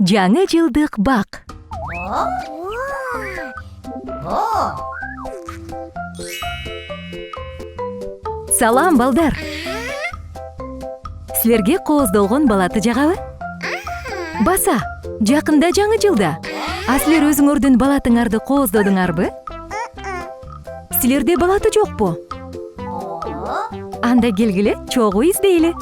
Жаңы жылдык бак. Салам, балдар. Силерге кооздолгон балаты жагабы? Баса, жакында жаңы жылда. А силер өзүңөрдүн балатыңарды кооздодуңарбы? Силерде балаты жокпу? Анда келгиле, чогуу издейли.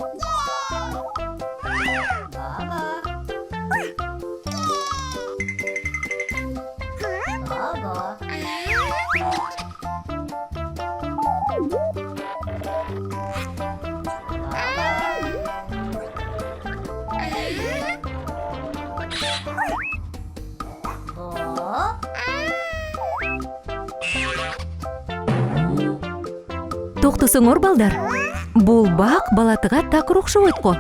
Токтосоңор, балдар. Бул бак балатыга такыр окшобойт го.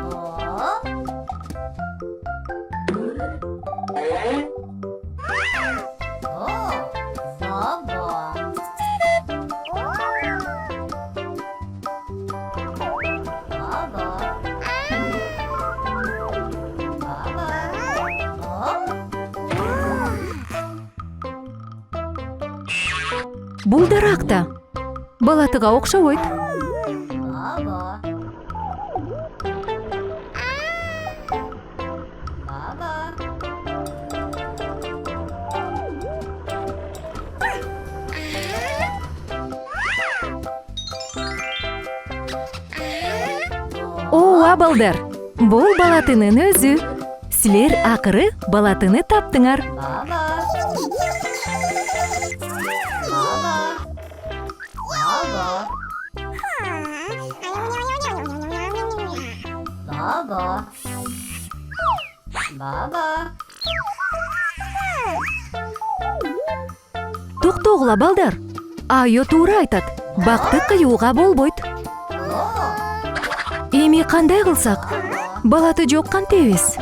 Бул дарак да балатыга окшобойт. Ооба, балдар, бул балатынын өзү. Силер акыры балатыны таптыңар. Токтогула, балдар. Айо туура айтат. Бакты кыюуга болбойт. Эми кандай кылсак? Балаты жок кантебиз?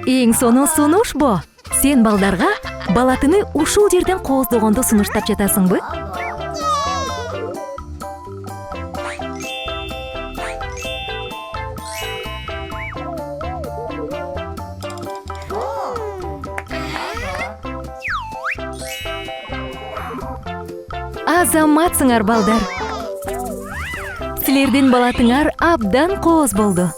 Эң сонун сунуш бу. Сен балдарга балатыны ушул жерден кооздогонду сунуштап жатасыңбы? Азаматсыңар, балдар. Силердин балатыңар абдан кооз болду.